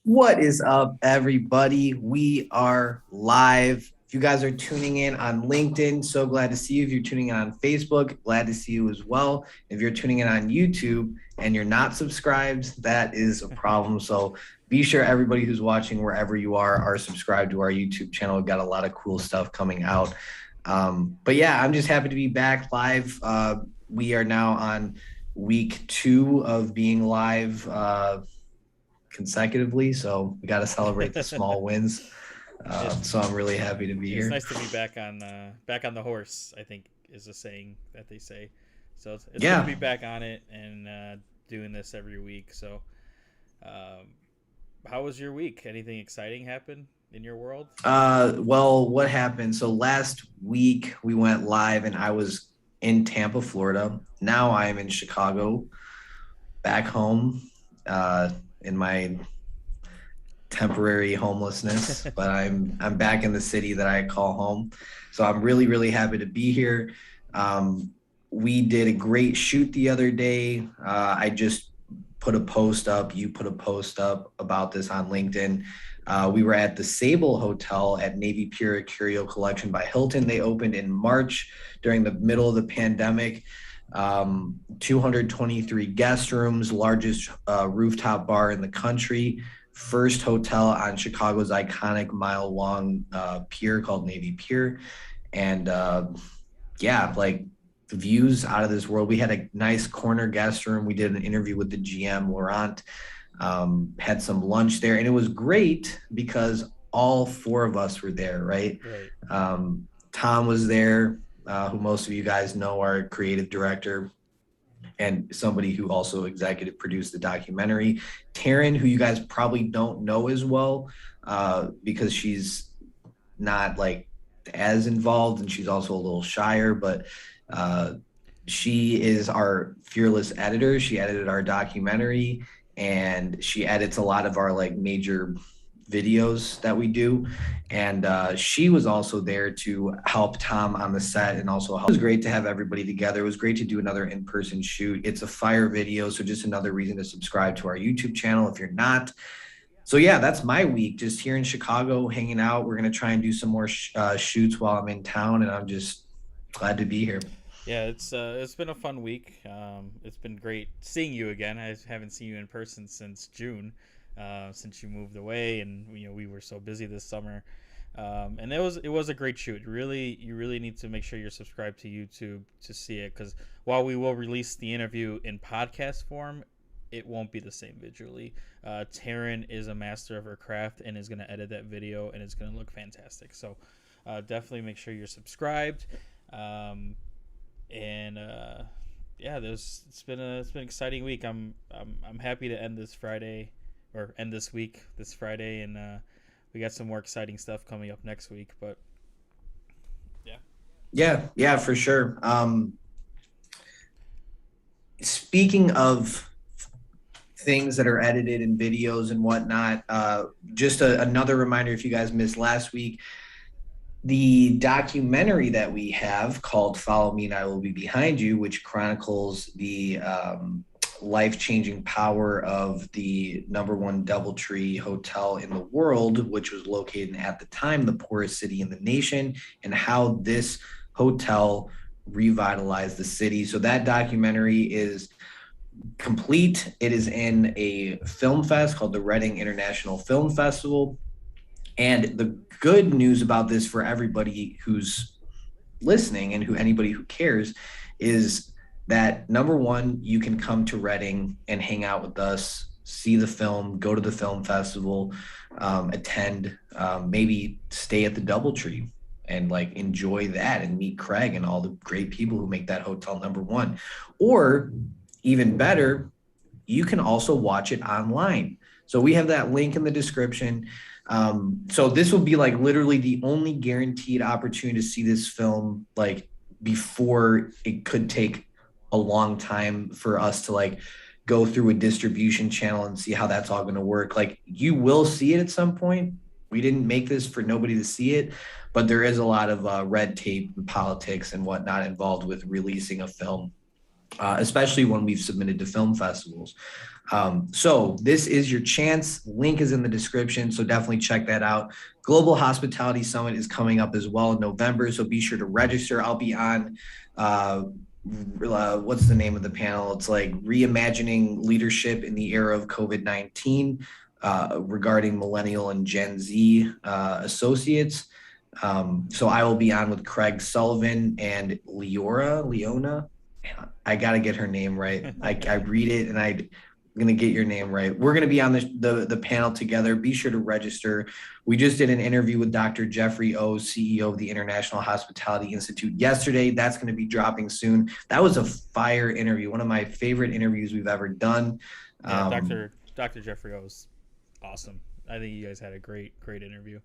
What is up, everybody? We are live. If you guys are tuning in on LinkedIn, so glad to see you. If you're tuning in on Facebook, glad to see you as well. If you're tuning in on YouTube and you're not subscribed, that is a problem. So be sure everybody who's watching wherever you are subscribed to our YouTube channel. We've got a lot of cool stuff coming out. But yeah, I'm just happy to be back live. We are now on week 2 of being live. Consecutively. So we got to celebrate the small wins. So I'm really happy to be It's here. nice to be back on the horse. I think is a saying that they say. So it's good to Yeah. be back on it and doing this every week. So, um, how was your week? Anything exciting happen in your world? Well, what happened? So last week we went live and I was in Tampa, Florida. Now I am in Chicago, back home, uh, in my temporary homelessness, but I'm back in the city that I call home. So I'm really, really happy to be here. Um, we did a great shoot the other day. I just put a post up. You put a post up about this on LinkedIn. We were at the Sable Hotel at Navy Pier Curio Collection by Hilton. They opened in March during the middle of the pandemic. 223 guest rooms, largest rooftop bar in the country, first hotel on Chicago's iconic mile-long pier called Navy Pier. And yeah, like the views out of this world. We had a nice corner guest room. We did an interview with the GM, Laurent, had some lunch there. And it was great because all 4 of us were there, right? Right. Tom was there, who most of you guys know, our creative director, and somebody who also executive produced the documentary. Taryn, who you guys probably don't know as well, because she's not like as involved and she's also a little shyer, but uh, she is our fearless editor. She edited our documentary and she edits a lot of our like major videos that we do. And she was also there to help Tom on the set and also help. It was great to have everybody together. It was great to do another in-person shoot. It's a fire video, so just another reason to subscribe to our YouTube channel if you're not. So yeah, that's my week. Just here in Chicago, hanging out. We're gonna try and do some more shoots while I'm in town, and I'm just glad to be here. Yeah, it's been a fun week. It's been great seeing you again. I haven't seen you in person since June, since you moved away, and we were so busy this summer. And it was a great shoot. Really, you really need to make sure you're subscribed to YouTube to see it because while we will release the interview in podcast form, it won't be the same visually. Taryn is a master of her craft and is going to edit that video and it's going to look fantastic. So definitely make sure you're subscribed. Um, and yeah, there's it's been an exciting week. I'm happy to end this Friday or end this week this Friday, and we got some more exciting stuff coming up next week. But yeah, Yeah, yeah, for sure. Speaking of things that are edited in videos and whatnot, just another reminder if you guys missed last week, the documentary that we have called Follow Me and I Will Be Behind You, which chronicles the life-changing power of the number one DoubleTree hotel in the world, which was located at the time the poorest city in the nation, and how this hotel revitalized the city. So that documentary is complete. It is in a film fest called the Reading International Film Festival. And the good news about this for everybody who's listening and who anybody who cares is that number one, you can come to Reading and hang out with us, see the film, go to the film festival, attend, maybe stay at the DoubleTree and like enjoy that and meet Craig and all the great people who make that hotel number one. Or even better, you can also watch it online. So we have that link in the description. So this will be like literally the only guaranteed opportunity to see this film like before it could take a long time for us to like go through a distribution channel and see how that's all going to work. Like you will see it at some point. We didn't make this for nobody to see it, but there is a lot of red tape and politics and whatnot involved with releasing a film. especially when we've submitted to film festivals. So this is your chance. Link is in the description, so definitely check that out. Global Hospitality Summit is coming up as well in November, so be sure to register. I'll be on what's the name of the panel? It's like reimagining leadership in the era of COVID-19 regarding millennial and Gen Z associates. So I will be on with Craig Sullivan and Leona. I got to get her name right. I read it and I'm going to get your name right. We're going to be on the panel together. Be sure to register. We just did an interview with Dr. Jeffrey O, CEO of the International Hospitality Institute yesterday. That's going to be dropping soon. That was a fire interview. One of my favorite interviews we've ever done. Yeah, Dr. Jeffrey O was awesome. I think you guys had a great interview.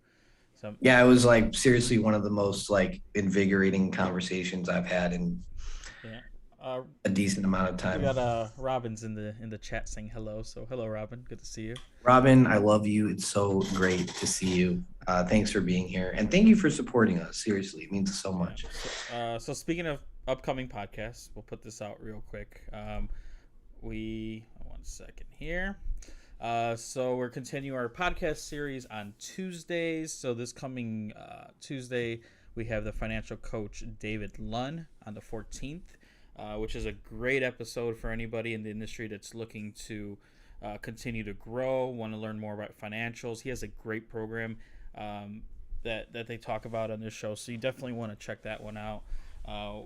So yeah, it was like seriously one of the most like invigorating conversations I've had in a decent amount of time. We got Robin's in the chat saying hello. So hello, Robin. Good to see you. Robin, I love you. It's so great to see you. Thanks for being here, and thank you for supporting us. Seriously, it means so much. So speaking of upcoming podcasts, we'll put this out real quick. One second here. So we're continuing our podcast series on Tuesdays. So this coming Tuesday, we have the financial coach David Lunn on the 14th, which is a great episode for anybody in the industry that's looking to continue to grow, want to learn more about financials. He has a great program that they talk about on this show, so you definitely want to check that one out.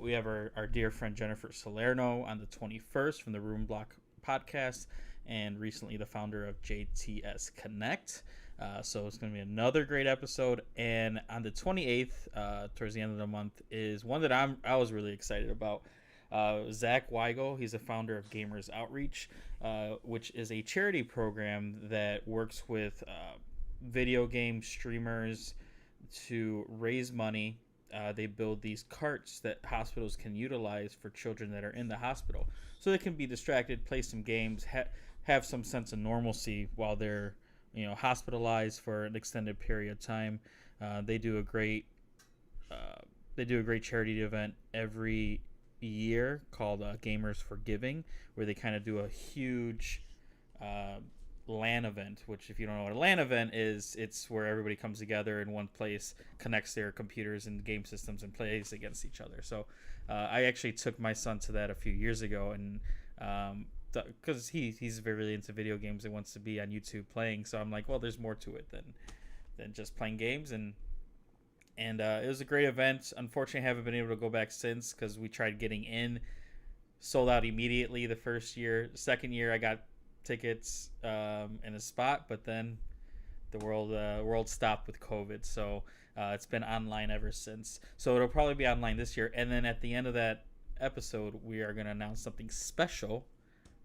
We have our dear friend Jennifer Salerno on the 21st from the Room Block podcast, and recently the founder of JTS Connect. So it's going to be another great episode. And on the 28th, towards the end of the month, is one that I was really excited about. Zach Weigel, he's a founder of Gamers Outreach, which is a charity program that works with video game streamers to raise money. They build these carts that hospitals can utilize for children that are in the hospital, so they can be distracted, play some games, have some sense of normalcy while they're hospitalized for an extended period of time. They do a great charity event every year called Gamers for Giving, where they kind of do a huge LAN event, which if you don't know what a LAN event is, it's where everybody comes together in one place, connects their computers and game systems, and plays against each other. So I actually took my son to that a few years ago, and because he's very into video games and wants to be on YouTube playing. So I'm like, well, there's more to it than just playing games, and it was a great event. Unfortunately, I haven't been able to go back since, because we tried getting in, sold out immediately the first year. Second year, I got tickets in a spot, but then the world stopped with COVID, so it's been online ever since. So it'll probably be online this year, and then at the end of that episode, we are going to announce something special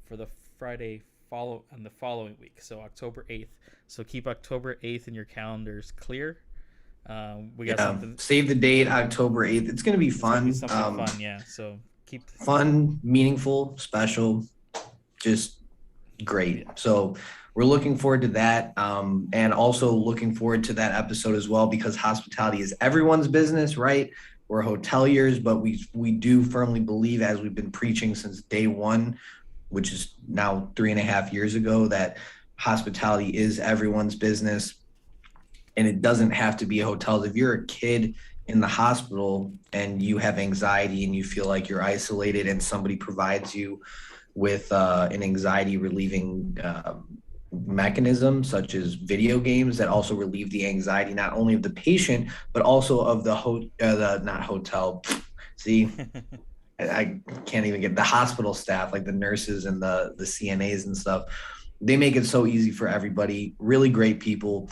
for the Friday on the following week, so October 8th. So keep October 8th in your calendars clear. We got something. Save the date, October 8th. It's going to be fun. Something fun, yeah. So keep fun, meaningful, special, just great. So we're looking forward to that, and also looking forward to that episode as well, because hospitality is everyone's business, right? We're hoteliers, but we do firmly believe, as we've been preaching since day one, which is now 3.5 years ago, that hospitality is everyone's business. And it doesn't have to be hotels. If you're a kid in the hospital and you have anxiety and you feel like you're isolated, and somebody provides you with an anxiety relieving mechanism, such as video games, that also relieve the anxiety not only of the patient but also of the I can't even get the hospital staff, like the nurses and the CNAs and stuff. They make it so easy for everybody. Really great people.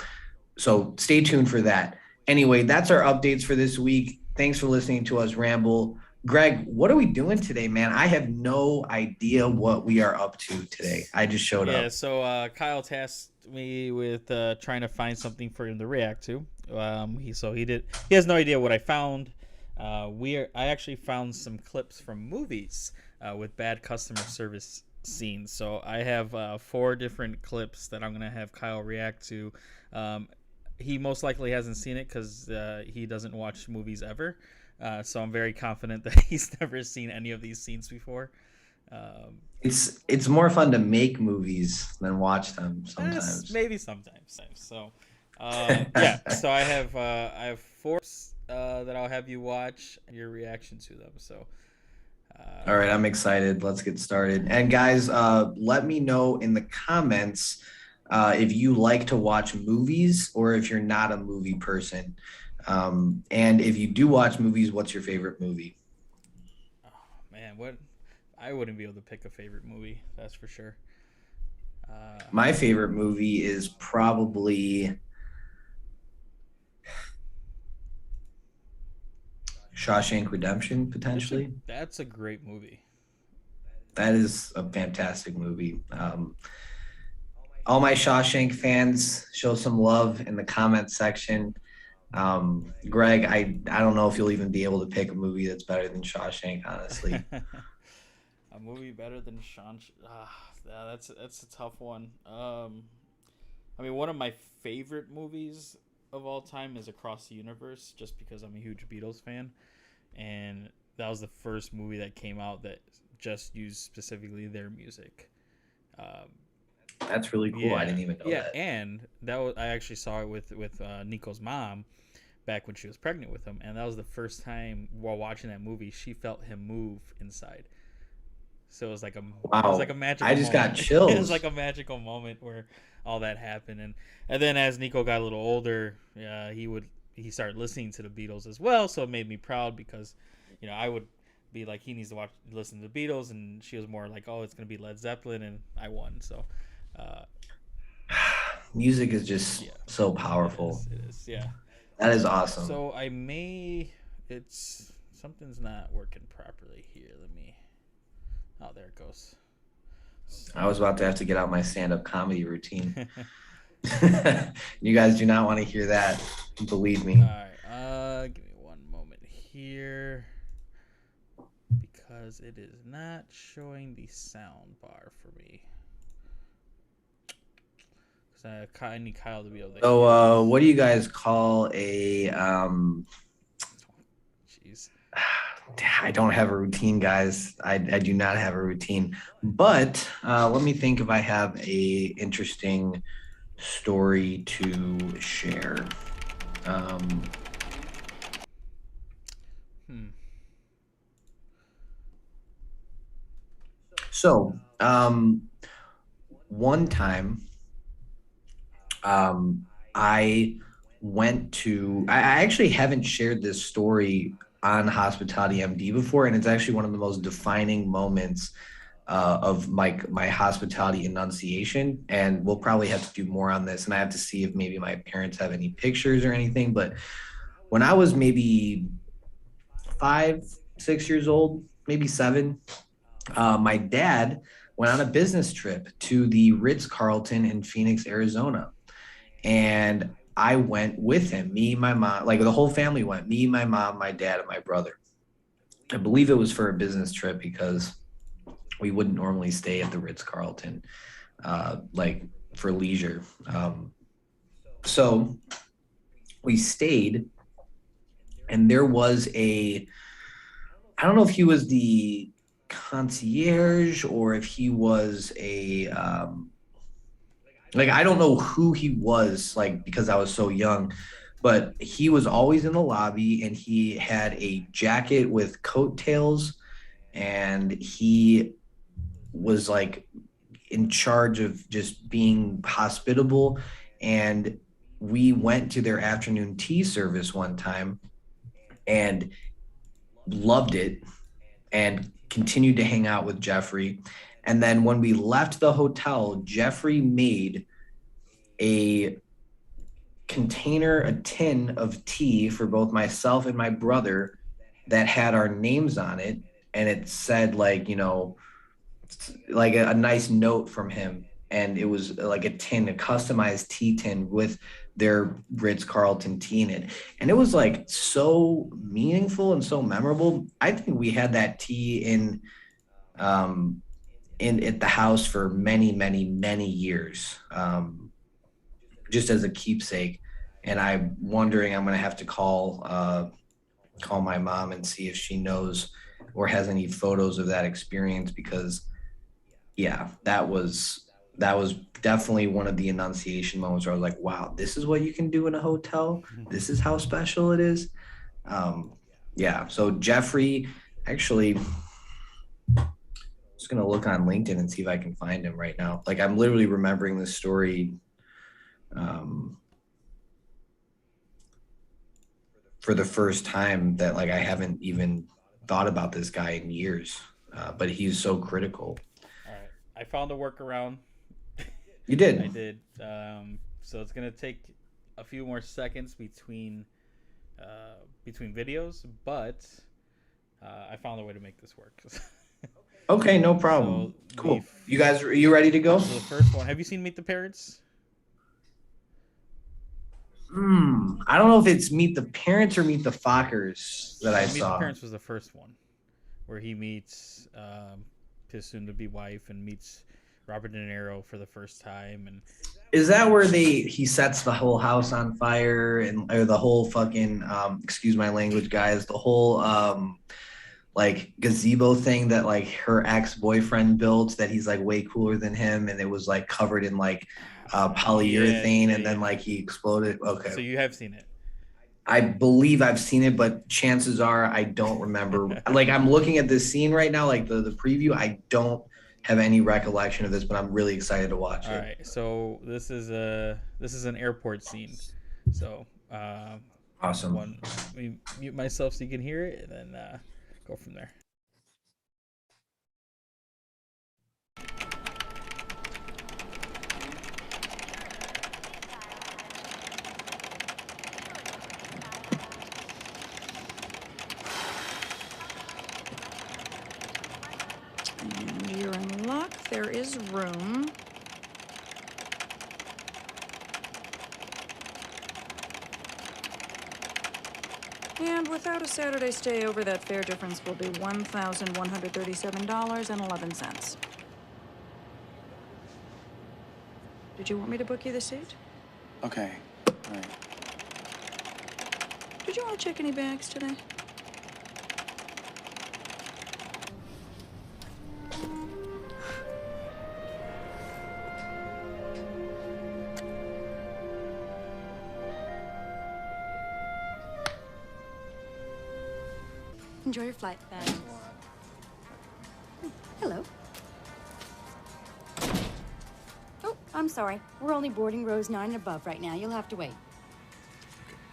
So stay tuned for that. Anyway, that's our updates for this week. Thanks for listening to us ramble. Greg, what are we doing today, man? I have no idea what we are up to today. I just showed up. Yeah, so Kyle tasked me with trying to find something for him to react to. He has no idea what I found. I actually found some clips from movies with bad customer service scenes. So I have 4 different clips that I'm gonna have Kyle react to. He most likely hasn't seen it because he doesn't watch movies ever. So I'm very confident that he's never seen any of these scenes before. Um, It's more fun to make movies than watch them sometimes. maybe sometimes. So, yeah. So I have four that I'll have you watch and your reaction to them. So, All uh, right, I'm excited. Let's get started. And guys, let me know in the comments if you like to watch movies or if you're not a movie person. And if you do watch movies, what's your favorite movie? oh man, what I wouldn't be able to pick a favorite movie. That's for sure. Uh, My favorite movie is probably Shawshank Redemption, potentially. that's a great movie. That is a fantastic movie. All my Shawshank fans show some love in the comment section. Greg, I don't know if you'll even be able to pick a movie that's better than Shawshank, honestly. A movie better than Sean. Yeah, that's a tough one. I mean, one of my favorite movies of all time is Across the Universe, just because I'm a huge Beatles fan, and that was the first movie that came out that just used specifically their music. Um, That's really cool. I yeah, didn't even know yeah, that. and that was I actually saw it with Nico's mom back when she was pregnant with him, and that was the first time while watching that movie she felt him move inside. So it was like a Wow. I magical just moment. got It was like chills. a magical moment where all that happened, and then as Nico got a little older, he started listening to the Beatles as well. So it made me proud because, I would be like he needs to listen to the Beatles, and she was more like, oh, it's gonna be Led Zeppelin, and I won. So, uh, Music is just yeah, so it powerful. is. It is. Yeah. That is awesome. So it's something's not working properly here. Let me. Oh, there it goes. I was about to have to get out my stand-up comedy routine. All You guys do not want to hear that. Believe me. right. Give me one moment here because it is not showing the sound bar for me. Because I need Kyle to be able to So, hear what this. do you guys call a Jeez. I don't have a routine, guys. I do not have a routine. But let me think if I have a interesting story to share. Um, Hmm. so, one time, I I actually haven't shared this story on Hospitality MD before, and it's actually one of the most defining moments of my hospitality enunciation. And we'll probably have to do more on this. And I have to see if maybe my parents have any pictures or anything. But when I was maybe 5, 6 years old, maybe seven, my dad went on a business trip to the Ritz Carlton in Phoenix, Arizona. And I went with him, me, my mom, like the whole family went, me, my mom, my dad, and my brother. I believe it was for a business trip because we wouldn't normally stay at the Ritz Carlton, like for leisure. So we stayed, and there was I don't know if he was the concierge or if he was like I don't know who he was, like because I was so young, but he was always in the lobby and he had a jacket with coattails and he was like in charge of just being hospitable. And we went to their afternoon tea service one time and loved it and continued to hang out with Jeffrey. And then when we left the hotel, Jeffrey made a a tin of tea for both myself and my brother that had our names on it. And it said, like, like a nice note from him. And it was like a tin, a customized tea tin with their Ritz Carlton tea in it. And it was like so meaningful and so memorable. I think we had that tea um, in at the house for many, many, many years, just as a keepsake. And I'm gonna have to call my mom and see if she knows or has any photos of that experience, because yeah, that was definitely one of the enunciation moments where I was like, wow, this is what you can do in a hotel. This is how special it is. Um, yeah. So Jeffrey, actually, just gonna look on LinkedIn and see if I can find him right now. Like I'm literally remembering this story um, for the first time, that like I haven't even thought about this guy in years, but he's so critical. All right, I found a workaround. You I did. did. So it's gonna take a few more seconds between videos, but I found a way to make this work. Okay, no So problem. Cool. You guys, are you ready to go? so the first one. Have you seen Meet the Parents? I don't know if it's Meet the Parents or Meet the Fockers that I So Meet the saw. Parents was the first one, where he meets his soon-to-be wife and meets Robert De Niro for the first time, and Is that where he sets the whole house on fire, and or the whole fucking excuse my language, guys, the whole like gazebo thing that like her ex-boyfriend built, that he's like way cooler than him, and it was like covered in like yeah, polyurethane, yeah, and then yeah. like he exploded. Okay. So you have seen it. I believe I've seen it, but chances are I don't remember. Like I'm looking at this scene right now, like the preview. I don't have any recollection of this, but I'm really excited to watch All it. right, so this is an airport scene. So Awesome. one, let me mute myself so you can hear it, and then go from there. And you're in luck. There is room. And without a Saturday stay over, that fare difference will be $1,137.11. Did you want me to book you the seat? Okay. All right. Did you want to check any bags today? Enjoy your flight. Thanks. Hello. Oh, I'm sorry. We're only boarding rows 9 and above right now. You'll have to wait.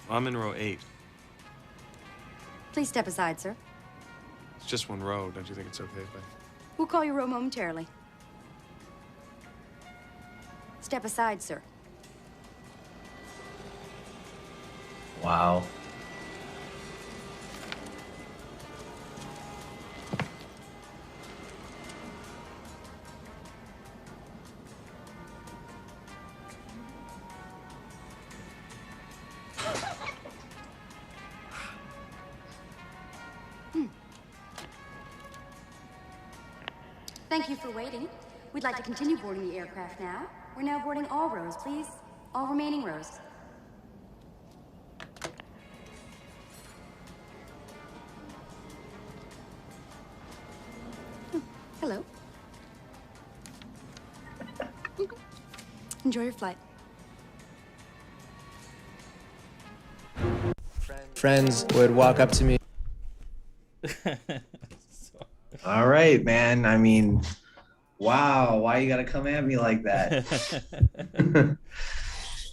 Well, I'm in row 8. Please step aside, sir. It's just one row. Don't you think it's okay if I... We'll call your row momentarily. Step aside, sir. Wow. Thank you for waiting. We'd like to continue boarding the aircraft now. We're now boarding all rows, please. All remaining rows. Hello. Enjoy your flight. Friends would walk up to me. So- All right, man. I mean, wow. Why you gotta come at me like that?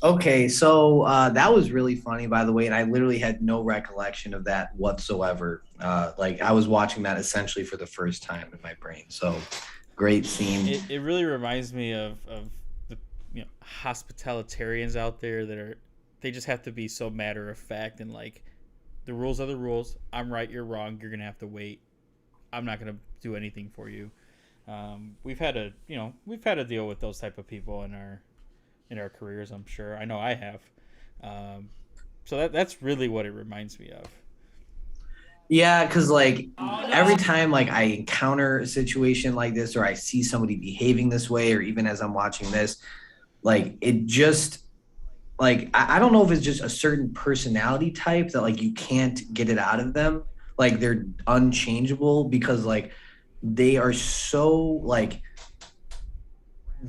Okay, so that was really funny, by the way, and I literally had no recollection of that whatsoever. Like I was watching that essentially for the first time in my brain. So great scene. it really reminds me of the hospitalitarians out there that are, they just have to be so matter of fact, and like, the rules are the rules. I'm right, you're wrong. You're gonna have to wait. I'm not gonna do anything for you. We've had to deal with those type of people in our careers. I'm sure. I know I have. So that's really what it reminds me of. Yeah, because like every time like I encounter a situation like this, or I see somebody behaving this way, or even as I'm watching this, like it just like I don't know if it's just a certain personality type that like you can't get it out of them. like they're unchangeable because like they are so like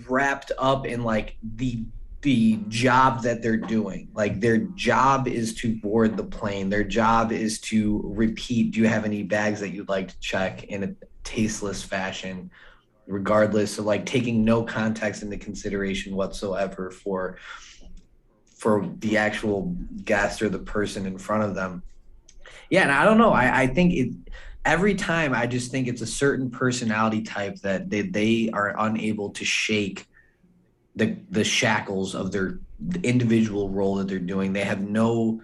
wrapped up in like the job that they're doing. Like their job is to board the plane. Their job is to repeat, do you have any bags that you'd like to check in a tasteless fashion, regardless of like taking no context into consideration whatsoever for the actual guest or the person in front of them. Yeah, and I don't know. I think it every time I just think it's a certain personality type that they are unable to shake the shackles of their individual role that they're doing. They have no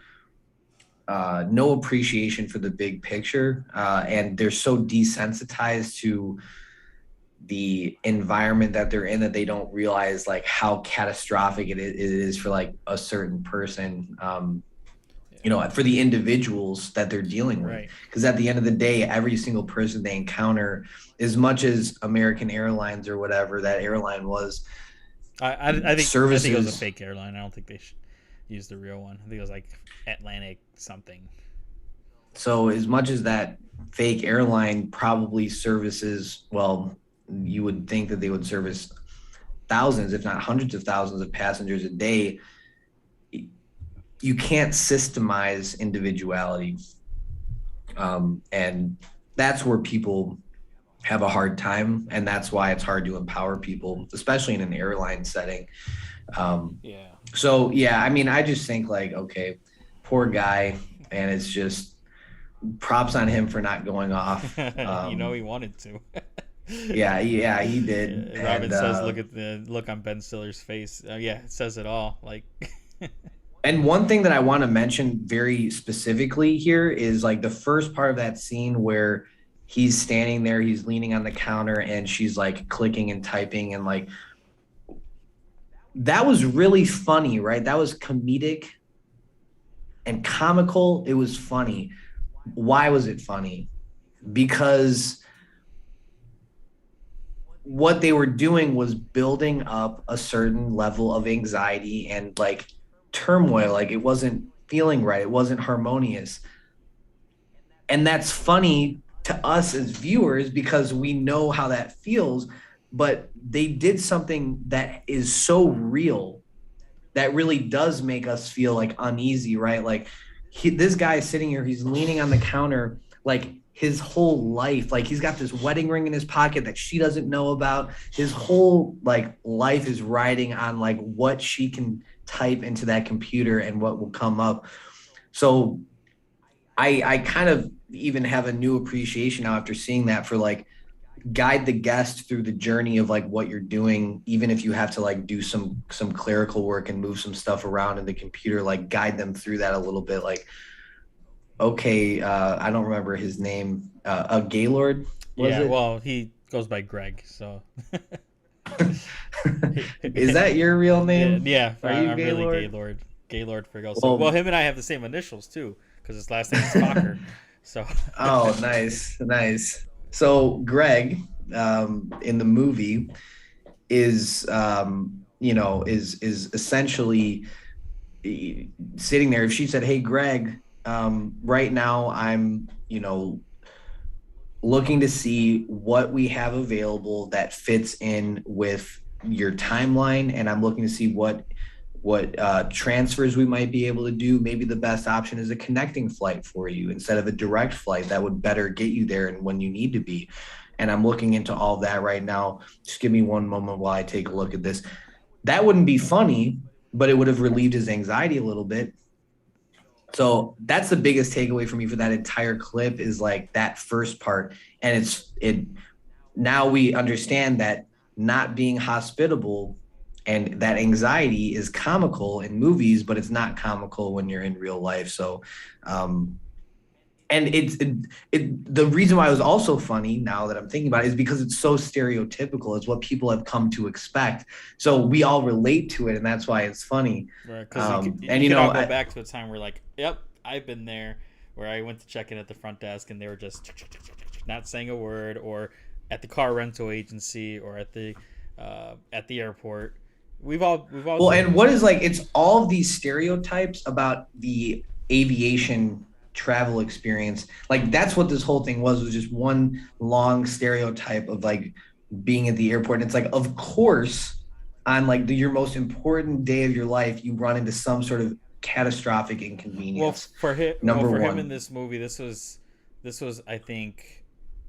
appreciation for the big picture, and they're so desensitized to the environment that they're in that they don't realize like how catastrophic it is for like a certain person, for the individuals that they're dealing with. Right. Because at the end of the day, every single person they encounter, as much as American Airlines or whatever that airline was, I think services, it was a fake airline. I don't think they should use the real one. I think it was like Atlantic something. So as much as that fake airline probably services, well, you would think that they would service thousands, if not hundreds of thousands of passengers a day. You can't systemize individuality. And that's where people have a hard time. And that's why it's hard to empower people, especially in an airline setting. So, yeah, I mean, I just think like, okay, poor guy. And it's just props on him for not going off. He wanted to. yeah, he did. Robin says, look at the look on Ben Stiller's face. Yeah, it says it all. Like, and one thing that I want to mention very specifically here is like the first part of that scene where he's standing there, he's leaning on the counter, and she's like clicking and typing, and like that was really funny, right? That was comedic and comical. It was funny. Why was it funny? Because what they were doing was building up a certain level of anxiety and like turmoil. Like it wasn't feeling right. It wasn't harmonious. And that's funny to us as viewers because we know how that feels, but they did something that is so real that really does make us feel like uneasy, right? Like this guy is sitting here, he's leaning on the counter, like his whole life, like he's got this wedding ring in his pocket that she doesn't know about. His whole like life is riding on like what she can type into that computer and what will come up. So I kind of even have a new appreciation now after seeing that for like guide the guest through the journey of like what you're doing, even if you have to like do some clerical work and move some stuff around in the computer, like guide them through that a little bit. Like, okay, I don't remember his name. Gaylord? Well, he goes by Greg, so. Is that your real name? Yeah, I'm really Gaylord Frigo. Well, him and I have the same initials too, because his last name is Cocker. So. Oh, nice. So Greg, in the movie, is essentially sitting there. If she said, "Hey, Greg, right now I'm, looking to see what we have available that fits in with your timeline, and I'm looking to see what transfers we might be able to do. Maybe the best option is a connecting flight for you instead of a direct flight that would better get you there and when you need to be. And I'm looking into all that right now. Just give me one moment while I take a look at this." That wouldn't be funny, but it would have relieved his anxiety a little bit. So that's the biggest takeaway for me for that entire clip is like that first part. And now we understand that not being hospitable and that anxiety is comical in movies, but it's not comical when you're in real life. So, and the reason why it was also funny now that I'm thinking about it is because it's so stereotypical. It's what people have come to expect. So we all relate to it, and that's why it's funny. Right, because you can all go back to a time where like, yep, I've been there, where I went to check in at the front desk and they were just not saying a word, or at the car rental agency, or at the airport. We've all well, and what is like, it's all of these stereotypes about the aviation travel experience. Like that's what this whole thing was just one long stereotype of like being at the airport. And it's like, of course, on like your most important day of your life, you run into some sort of catastrophic inconvenience. For him, Number for one. him in this movie, this was I think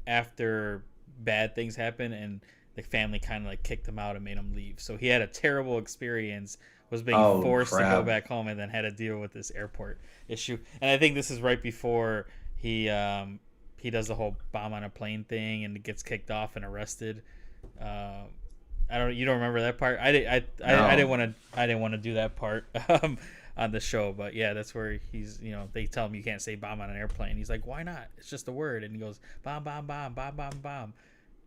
after bad things happened and the family kind of like kicked him out and made him leave. So he had a terrible experience, was being forced to go back home, and then had to deal with this airport issue. And I think this is right before he does the whole bomb on a plane thing and gets kicked off and arrested. You don't remember that part? I didn't want to do that part on the show, but yeah, that's where he's, they tell him you can't say bomb on an airplane. He's like, why not? It's just a word. And he goes, bomb, bomb, bomb, bomb, bomb, bomb.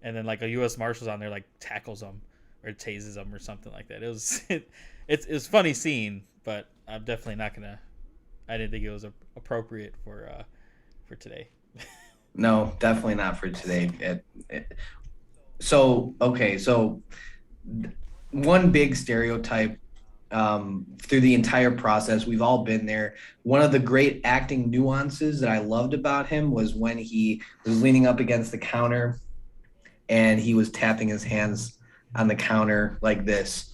And then like a U.S. Marshal's on there, like tackles him or tases him or something like that. It was it's funny scene, but I'm definitely not gonna. I didn't think it was appropriate for today. No, definitely not for today. So one big stereotype through the entire process, we've all been there. One of the great acting nuances that I loved about him was when he was leaning up against the counter and he was tapping his hands on the counter like this.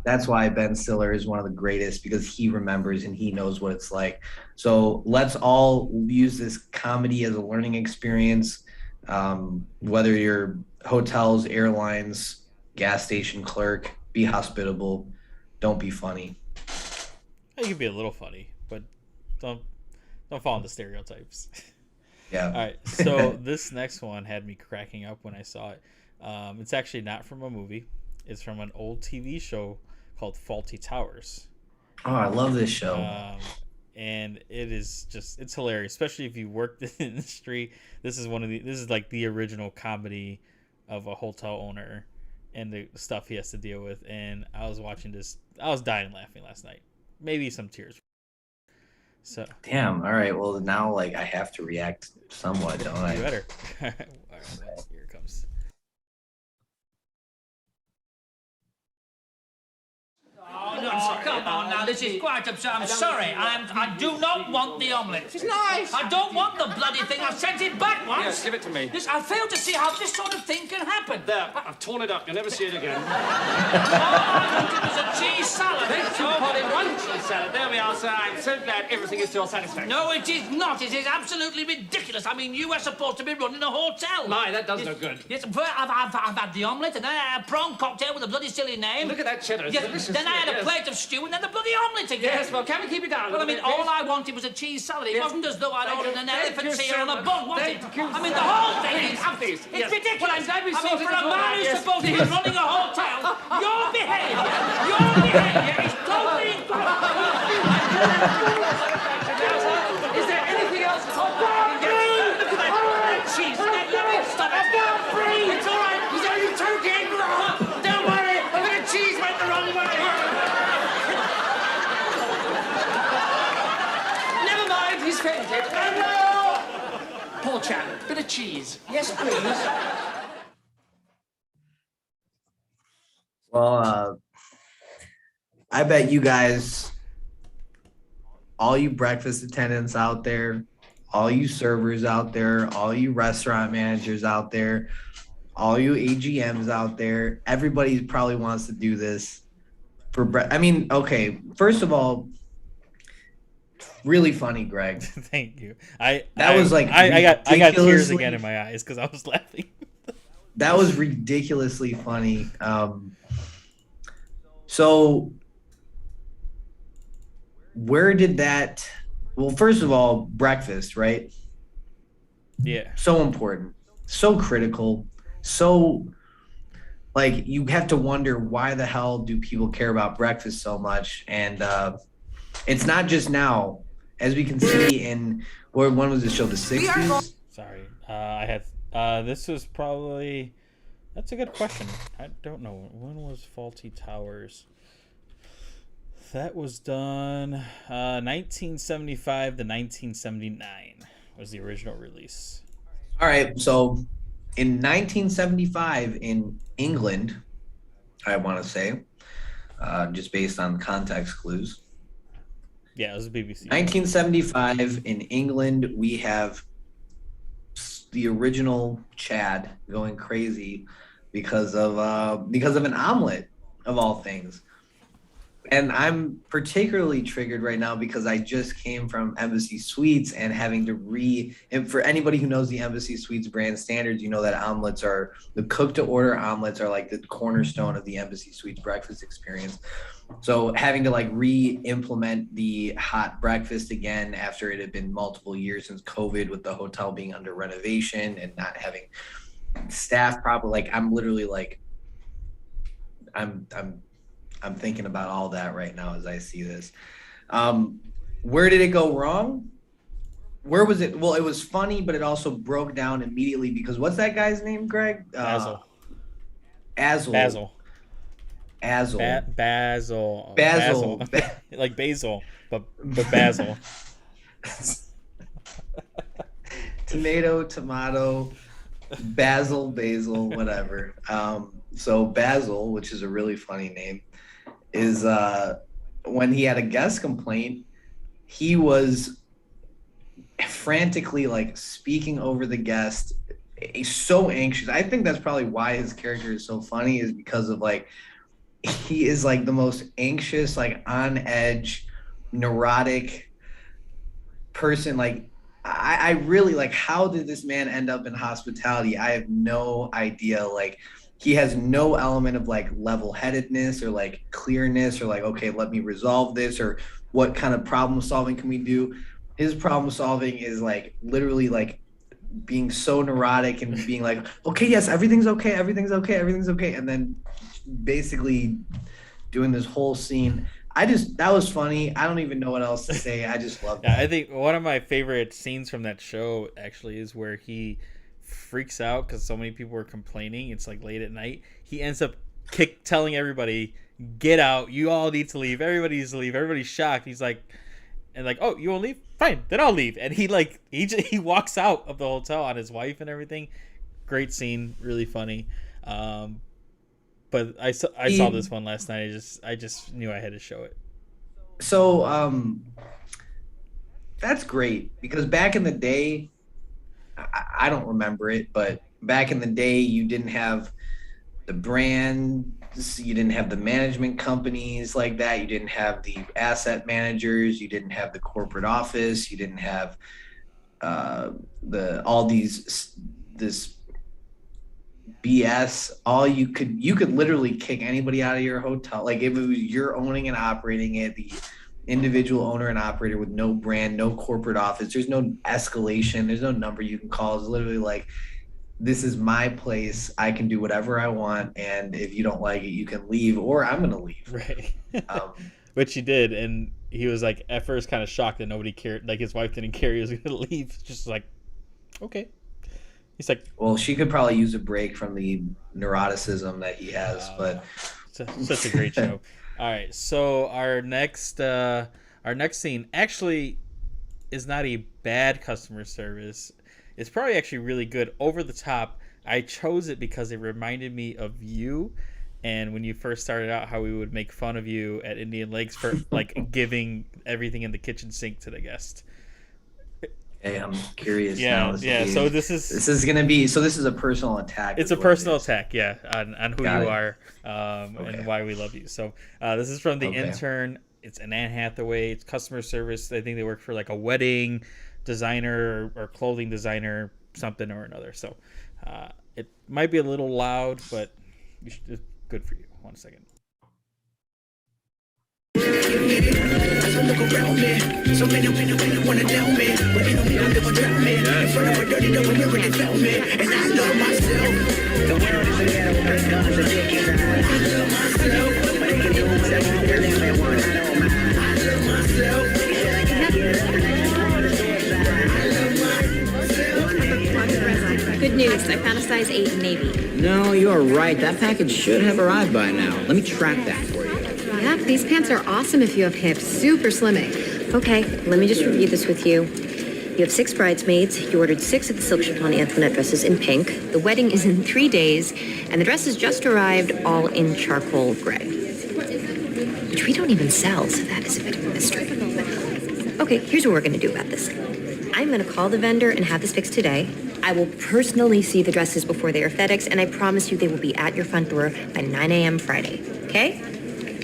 That's why Ben Stiller is one of the greatest, because he remembers and he knows what it's like. So let's all use this comedy as a learning experience, whether you're hotels, airlines, gas station clerk, be hospitable, don't be funny. You can be a little funny, but don't fall into stereotypes. Yeah. All right. So this next one had me cracking up when I saw it. It's actually not from a movie. It's from an old TV show called Faulty Towers. Oh, I love this show. And it's hilarious, especially if you worked in the industry. This is like the original comedy of a hotel owner and the stuff he has to deal with. And I was watching this, I was dying laughing last night. Maybe some tears. So damn. All right. Well, now like I have to react somewhat, don't I? You better. All right, here it comes. Oh, no, come on now, this is quite absurd. I'm sorry, I do not want the omelette. It's nice. I don't want the bloody thing. I've sent it back once. Yes, give it to me. I fail to see how this sort of thing can happen. There, I've torn it up. You'll never see it again. All I wanted was a cheese salad. Thank you, Colin. One cheese salad. There we are, sir. I'm so glad everything is to your satisfaction. No, it is not. It is absolutely ridiculous. I mean, you are supposed to be running a hotel. My, that does no good. Yes, but I've had the omelette, and then I had a prawn cocktail with a bloody silly name. Look at that cheddar. It's yes, delicious. then I had a plate of stew, and then the bloody omelette again. Yes, well, can we keep it down? Well, I mean, all I wanted was a cheese salad. It wasn't as though I'd ordered an elephant's ear on a bun, was it? I mean, the whole thing is... It's ridiculous. Well, I'm glad we sorted for it a all man out, who's yes. supposed to be running a hotel, your behaviour is totally incorrect. Is there anything else? Look at that cheese. Let me stop it. It's all right. He's only joking. Don't worry. The cheese went the wrong way. Never mind. He's fainted. Oh, no. Poor chap. Bit of cheese. Yes, please. Well, I bet you guys, all you breakfast attendants out there, all you servers out there, all you restaurant managers out there, all you AGMs out there, everybody probably wants to do this for I mean, okay, first of all, really funny, Greg. Thank you. I got tears again in my eyes because I was laughing. That was ridiculously funny. So where did that, well, first of all, breakfast, right? Yeah. So important, so critical, so like you have to wonder why the hell do people care about breakfast so much? And it's not just now, as we can see in, when was the show, the 60s? Sorry, I had, this was probably, that's a good question. I don't know. When was Faulty Towers? That was done 1975 to 1979 was the original release. All right. So in 1975 in England, I want to say, just based on context clues, Yeah, it was BBC. 1975 in England, we have the original Chad going crazy because of an omelet of all things. And I'm particularly triggered right now because I just came from Embassy Suites and having to and for anybody who knows the Embassy Suites brand standards, you know that the cook to order omelets are like the cornerstone of the Embassy Suites breakfast experience. So having to like re-implement the hot breakfast again after it had been multiple years since COVID, with the hotel being under renovation and not having staff properly, like I'm literally like, I'm thinking about all that right now as I see this. Where did it go wrong? Where was it? Well, it was funny, but it also broke down immediately because what's that guy's name, Greg? Basil. Basil. Like basil, but basil. Tomato, basil, whatever. So Basil, which is a really funny name, is when he had a guest complaint, he was frantically like speaking over the guest. He's so anxious. I think that's probably why his character is so funny, is because of like, he is like the most anxious, like on edge, neurotic person. Like I really like, how did this man end up in hospitality? I have no idea. Like, he has no element of like level-headedness or like clearness or like, okay, let me resolve this, or what kind of problem solving can we do? His problem solving is like literally like being so neurotic and being like, okay, yes, everything's okay. And then basically doing this whole scene. That was funny. I don't even know what else to say. I just love that. I think one of my favorite scenes from that show actually is where he freaks out because so many people were complaining. It's like late at night. He ends up telling everybody, get out. You all need to leave. Everybody needs to leave. Everybody's shocked. He's like, oh, you won't leave? Fine, then I'll leave. And he walks out of the hotel on his wife and everything. Great scene. Really funny. But I saw this one last night. I just knew I had to show it. So that's great, because back in the day, I don't remember it, but back in the day, you didn't have the brands, you didn't have the management companies like that, you didn't have the asset managers, you didn't have the corporate office, you didn't have this BS. You could literally kick anybody out of your hotel. Like if it was you're owning and operating it, the individual owner and operator with no brand, no corporate office, there's no escalation, there's no number you can call. It's literally like, this is my place, I can do whatever I want, and if you don't like it, you can leave, or I'm gonna leave. Right. Which he did, and he was like at first kind of shocked that nobody cared, like his wife didn't care he was gonna leave. Just like, okay. He's like, well, she could probably use a break from the neuroticism that he has, but such a great show. All right, so our next scene actually is not a bad customer service. It's probably actually really good, over the top. I chose it because it reminded me of you, and when you first started out, how we would make fun of you at Indian Lakes for like giving everything in the kitchen sink to the guest. Hey, I'm curious now. So this is a personal attack. It's a personal attack, yeah, on who you are, and why we love you. So this is from The Intern. It's an Anne Hathaway. It's customer service. I think they work for like a wedding designer or clothing designer, something or another. So it might be a little loud, but it's good for you. 1 second. Look around me. So many wanna down me, but ain't no me to live without me. In front of a dirty door, never they found me, and I love myself. The world is a ghetto, but God's a dick inside. I love myself, but they can do whatever they want. I love myself. Good news, I found a size 8 in Navy. No, you're right. That package should have arrived by now. Let me track that for you. Yep, these pants are awesome if you have hips. Super slimming. Okay, let me just review this with you. You have 6 bridesmaids. You ordered 6 of the silk chiffon Antoinette dresses in pink. The wedding is in 3 days, and the dresses just arrived all in charcoal gray. Which we don't even sell, so that is a bit of a mystery. Okay, here's what we're gonna do about this. I'm gonna call the vendor and have this fixed today. I will personally see the dresses before they are FedEx, and I promise you they will be at your front door by 9 a.m. Friday, okay?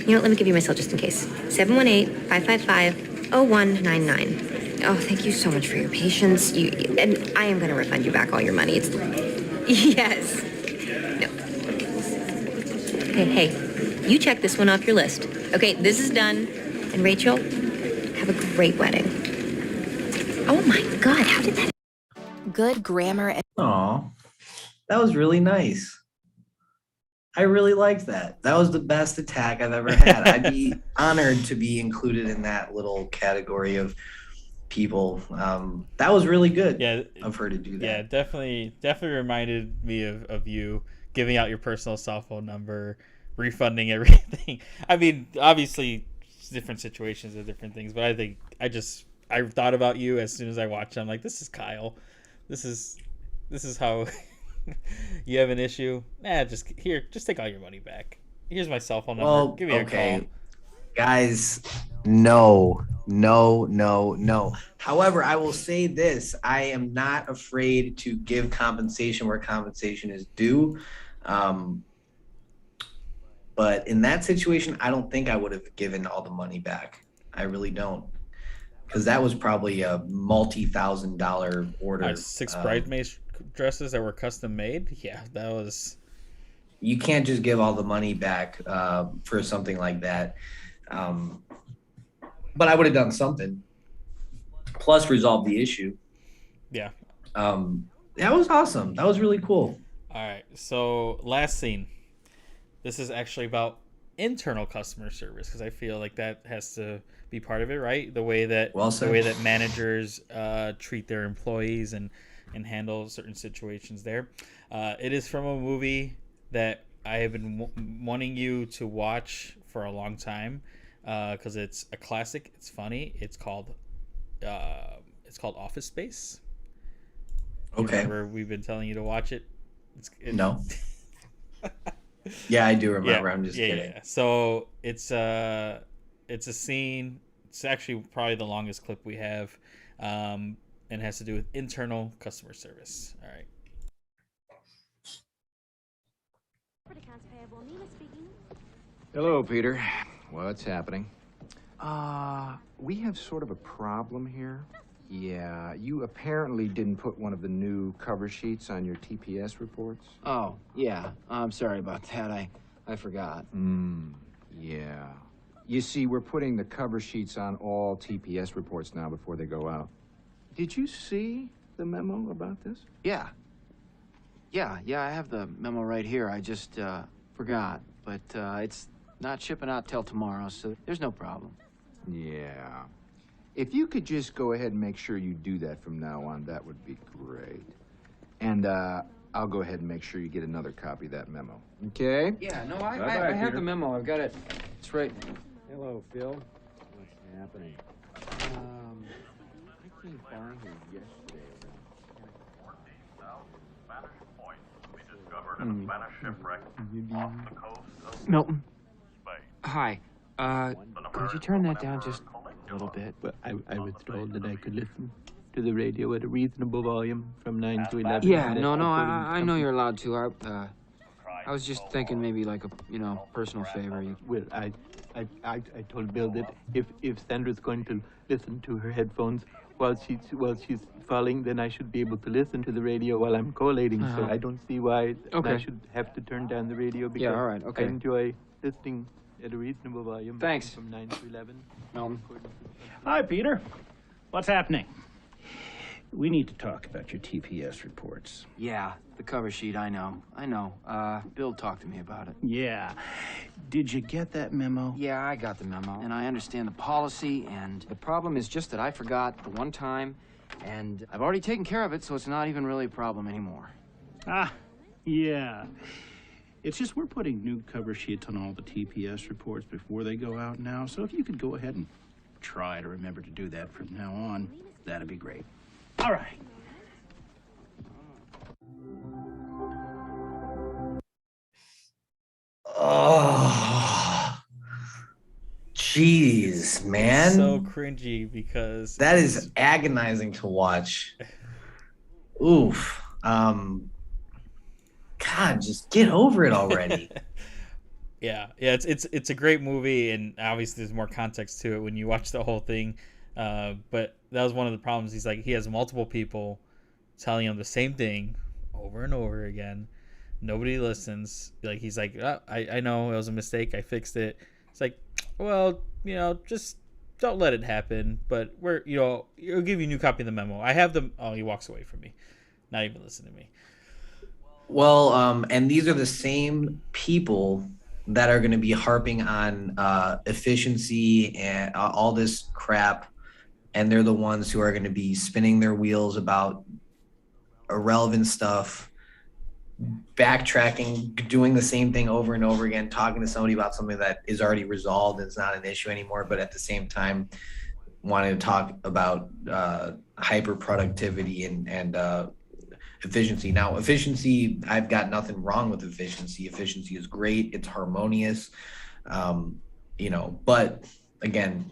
You know what, let me give you my cell just in case. 718-555-0199. Oh, thank you so much for your patience. And I am gonna refund you back all your money. It's, yes. No. Hey, you check this one off your list. Okay, this is done. And Rachel, have a great wedding. Oh my God, how did that? Good grammar and Aw, that was really nice. I really liked that. That was the best attack I've ever had. I'd be honored to be included in that little category of people. That was really good of her to do that. Yeah, definitely reminded me of you giving out your personal cell phone number, refunding everything. I mean, obviously, different situations are different things, but I think I thought about you as soon as I watched it. I'm like, this is Kyle. This is how you have an issue. Just take all your money back. Here's my cell phone number. Give me a call. Guys, no. However, I will say this. I am not afraid to give compensation where compensation is due. But in that situation, I don't think I would have given all the money back. I really don't. Because that was probably a multi-$1,000 order. 6 bridesmaids dresses that were custom made? Yeah, that was... You can't just give all the money back for something like that. But I would have done something. Plus resolve the issue. Yeah. That was awesome. That was really cool. All right, so last scene. This is actually about internal customer service because I feel like that has to be part of it, right? The way that managers treat their employees and handle certain situations there. It is from a movie that I have been wanting you to watch for a long time because it's a classic. It's funny. It's called Office Space. Okay. Remember we've been telling you to watch it. No. Yeah, I do remember. Yeah, I'm just kidding. Yeah. So it's a scene. It's actually probably the longest clip we have, and it has to do with internal customer service. All right. Hello, Peter. What's happening? We have sort of a problem here. Yeah, you apparently didn't put one of the new cover sheets on your TPS reports. Oh, yeah. I'm sorry about that. I forgot. Yeah. You see, we're putting the cover sheets on all TPS reports now before they go out. Did you see the memo about this? Yeah. Yeah, I have the memo right here. I just forgot. But it's not shipping out till tomorrow, so there's no problem. Yeah. If you could just go ahead and make sure you do that from now on, that would be great. And I'll go ahead and make sure you get another copy of that memo. Okay? Yeah, no, I have the memo. I've got it. It's right. Hello, Phil. What's happening? I came by here yesterday. Milton. Hi. Could you turn that down just a little bit? Well, I was told that I could listen to the radio at a reasonable volume from 9 to 11. Yeah, no, I know you're allowed to. I was just thinking maybe like a, personal favor. Well, I told Bill that if Sandra's going to listen to her headphones while she's falling, then I should be able to listen to the radio while I'm collating. So I don't see why I should have to turn down the radio because yeah, all right, okay. I enjoy listening at a reasonable volume. Thanks. From 9 to 11. Milton. Hi, Peter. What's happening? We need to talk about your TPS reports. Yeah, the cover sheet, I know. Bill talked to me about it. Yeah. Did you get that memo? Yeah, I got the memo, and I understand the policy, and the problem is just that I forgot the one time, and I've already taken care of it, so it's not even really a problem anymore. Yeah. It's just we're putting new cover sheets on all the TPS reports before they go out now, so if you could go ahead and try to remember to do that from now on, that'd be great. All right. Oh, Jeez, man. It's so cringy because that is agonizing to watch. Oof. God, just get over it already. Yeah, it's a great movie, and obviously there's more context to it when you watch the whole thing. But that was one of the problems. He's like, he has multiple people telling him the same thing over and over again. Nobody listens. Like, he's like, oh, I know it was a mistake. I fixed it. It's like, well, just don't let it happen. But it'll give you a new copy of the memo. I have them. Oh, he walks away from me. Not even listening to me. Well, and these are the same people that are going to be harping on efficiency and all this crap. And they're the ones who are going to be spinning their wheels about irrelevant stuff, backtracking, doing the same thing over and over again, talking to somebody about something that is already resolved and it's not an issue anymore, but at the same time wanting to talk about hyper productivity and efficiency. Now, efficiency, I've got nothing wrong with efficiency. Efficiency is great. It's harmonious. But again,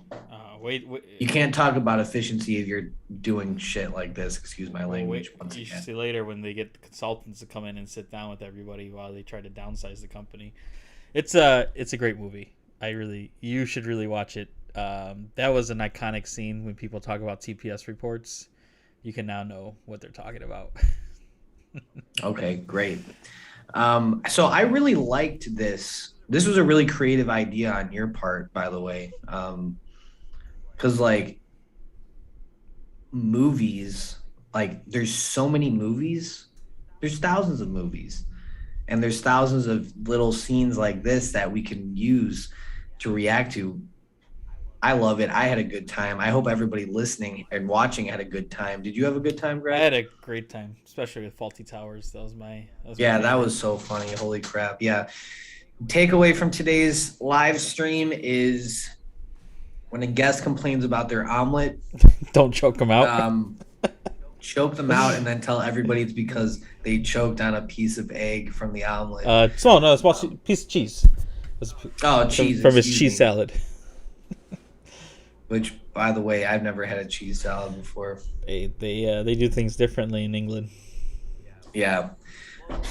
you can't talk about efficiency if you're doing shit like this. Excuse my language. Once You again. should see later when they get the consultants to come in and sit down with everybody while they try to downsize the company. It's a great movie. You should really watch it. That was an iconic scene when people talk about TPS reports. You can now know what they're talking about. Okay, great. So I really liked this. This was a really creative idea on your part, by the way. Because movies, there's so many movies. There's thousands of movies. And there's thousands of little scenes like this that we can use to react to. I love it. I had a good time. I hope everybody listening and watching had a good time. Did you have a good time, Greg? I had a great time, especially with Faulty Towers. That was my that was so funny. Holy crap. Yeah. Takeaway from today's live stream is when a guest complains about their omelet, don't choke them out. Choke them out and then tell everybody it's because they choked on a piece of egg from the omelet. A small piece of cheese. Cheese from his cheese salad. Which, by the way, I've never had a cheese salad before. They do things differently in England. Yeah.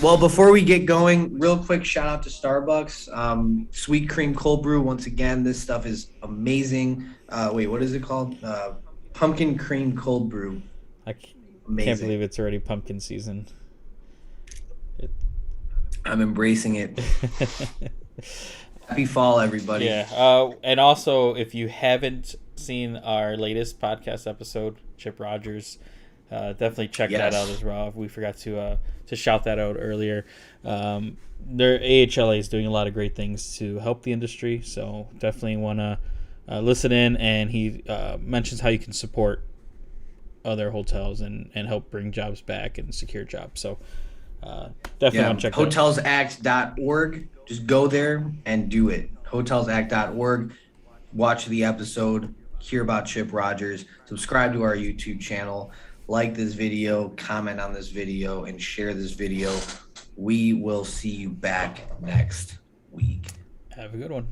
Well, before we get going, real quick shout out to Starbucks. Sweet cream cold brew. Once again, this stuff is amazing. What is it called? Pumpkin cream cold brew. I can't believe it's already pumpkin season. I'm embracing it. Happy fall, everybody. Yeah. And also, if you haven't seen our latest podcast episode, Chip Rogers, definitely check that out as well. We forgot to shout that out earlier. Their AHLA is doing a lot of great things to help the industry, so definitely want to listen in. And he mentions how you can support other hotels and help bring jobs back and secure jobs. So definitely want to check hotelsact.org. Just go there and do it. hotelsact.org. Watch the episode. Hear about Chip Rogers. Subscribe to our YouTube channel. Like this video. Comment on this video. And share this video. We will see you back next week. Have a good one.